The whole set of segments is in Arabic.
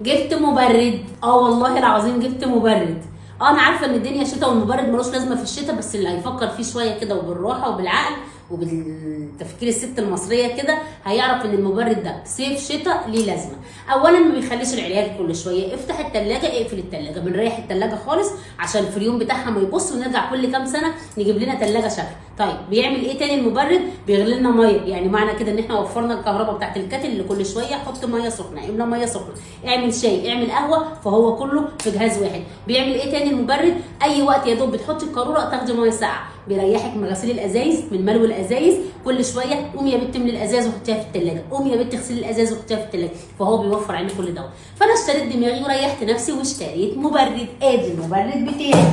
جبت مبرد. والله العظيم جبت مبرد. انا عارفه ان الدنيا شتاء والمبرد ملوش لازمه في الشتاء، بس اللي هيفكر فيه شويه كده وبالراحه وبالعقل وبالتفكير الست المصريه كده هيعرف ان المبرد ده صيف شتاء ليه لازمه. اولا ما بيخليش العيال كل شويه افتح التلاجة اقفل التلاجة، بنريح التلاجة خالص عشان الفريون بتاعها ما يبص ونرجع كل كام سنه نجيب لنا تلاجة شكل. طيب بيعمل ايه تاني المبرد؟ بيغلي لنا ميه، يعني معنى كده ان احنا وفرنا الكهرباء بتاعت الكاتل اللي كل شويه حط ميه سخنه، املى ميه سخنه، اعمل شاي، اعمل قهوه، فهو كله في جهاز واحد. بيعمل ايه تاني المبرد؟ اي وقت يا دوب بتحطي القاروره تاخدي ميه ساقعه، بيريحك من غسيل الازايز، من ملو الازايز، كل شويه قومي يا بنت من الازاز وحطيها في الثلاجه، قومي يا بنت اغسلي الازاز وحطيها في الثلاجه، فهو بيوفر علينا كل ده. فانا اشتريت دماغي وريحت نفسي واشتريت مبرد. ادي المبرد بتاعي،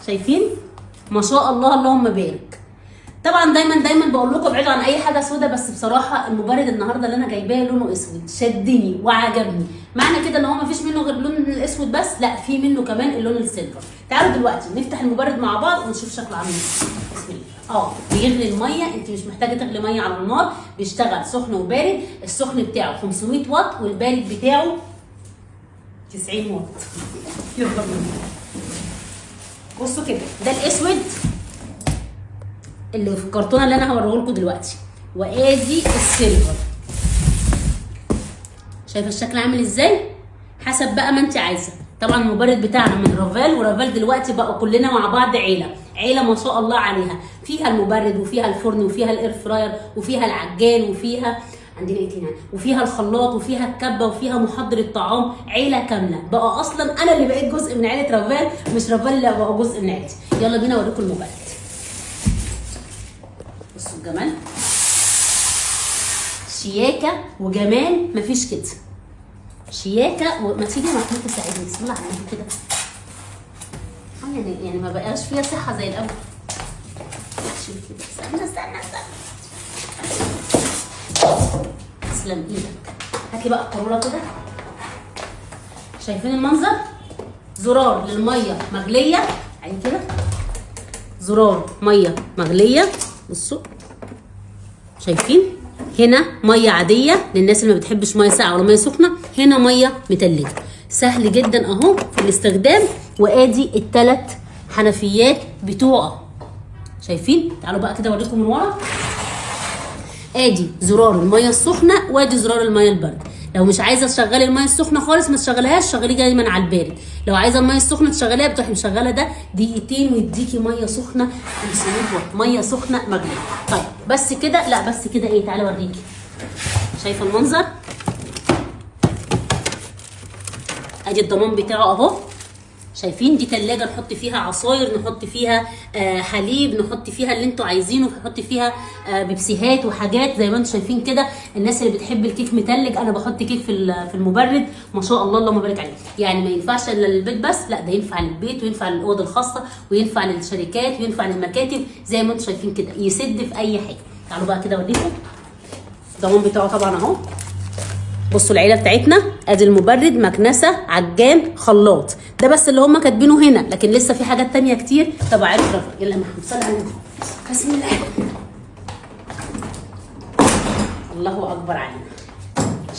شايفين؟ ما شاء الله اللهم بارك. طبعا دايما بقول لكم ابعدوا عن اي حاجه سودا، بس بصراحه المبرد النهارده اللي انا جايباه لونه اسود شدني وعجبني. معنى كده ان هو مفيش منه غير اللون الاسود بس، لا في منه كمان اللون السيلفر. تعالوا دلوقتي نفتح المبرد مع بعض ونشوف شكله عامل ازاي. بسم الله. بيغلي الميه، انت مش محتاجه تغلي ميه على النار، بيشتغل سخن وبارد. السخن بتاعه 500 واط والبارد بتاعه 90 واط. يلا بينا. بصوا كده، ده الاسود اللي في الكرتونه اللي انا هوريه لكم دلوقتي، وادي السيلفر. شايفه الشكل عامل ازاي؟ حسب بقى ما انت عايزه. طبعا المبرد بتاعنا من رافال، ورافال دلوقتي بقوا كلنا مع بعض عيله ما شاء الله عليها، فيها المبرد وفيها الفرن وفيها الاير فراير وفيها العجان وفيها عندنا ايه تاني، وفيها الخلاط وفيها الكبه وفيها محضر الطعام. عيله كامله بقى. اصلا انا اللي بقيت جزء من عيله رافال، مش رافال اللي بقى جزء من عيلتي. يلا بينا اوريكم المبرد. بصوا الجمال، شياكه وجمال مفيش كده. شياكه ما تيجي محمود تساعدني، بسم الله على النبي كده. يعني ما بقاش فيها صحه زي الاول. شوف كده، استنى تسلم ايدك. هاتي بقى القاروره كده. شايفين المنظر؟ زرار للميه مغليه، عين كده، زرار ميه مغليه. بصوا شايفين؟ هنا ميه عاديه للناس اللي ما بتحبش ميه ساقعه ولا ميه سخنه، هنا ميه متلجه. سهل جدا اهو في الاستخدام. وادي الثلاث حنفيات بتوعه، شايفين؟ تعالوا بقى كده اوريكم من ورا. ادي زرار الميه السخنه وادي زرار الميه البارده. لو مش عايزه تشغلي الميه السخنه خالص ما تشغليهاش، شغلي دايما على البارد. لو عايزه الميه السخنه تشغليها بتروحي مشغله ده دقيقتين ويديكي ميه سخنه 500 واط، ميه سخنه مغليه. طيب بس كده؟ لا بس كده ايه، تعالي اوريكي. شايفه المنظر؟ ادي الضمان بتاعه اهو. شايفين؟ دي تلاجة نحط فيها عصاير، نحط فيها حليب، نحط فيها اللي انتوا عايزينه، نحط فيها بيبسيهات وحاجات زي ما انتوا شايفين كده. الناس اللي بتحب الكيك متلج، انا بحط كيك في المبرد. ما شاء الله اللهم بارك عليه. يعني ما ينفعش الا للبيت بس، لا ده ينفع للبيت وينفع للاوض الخاصه وينفع للشركات وينفع للمكاتب زي ما انتوا شايفين كده، يسد في اي حاجه. تعالوا بقى كده اوريكم الضمان بتاعه طبعا اهو. بصوا العيله بتاعتنا، ادي المبرد، مكنسه، عجان، خلاط. ده بس اللي هم كاتبينه هنا، لكن لسه في حاجات تانية كتير. طب عارف رفع، يلا محمود صلي على النبي. بسم الله. الله اكبر علينا.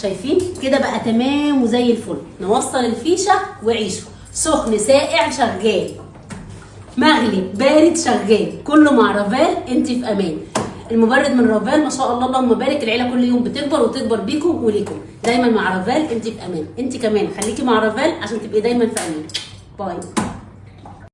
شايفين كده بقى تمام وزي الفل. نوصل الفيشه وعيشوا. سخن ساقع شغال، مغلي بارد شغال، كله مع رافال. انت في امان. المبرد من رافال ما شاء الله اللهم بارك. العيله كل يوم بتكبر وتكبر بيكم وليكم. دايما مع رافال انت في امان. انت كمان خليكي مع رافال عشان تبقي دايما في امان. باي.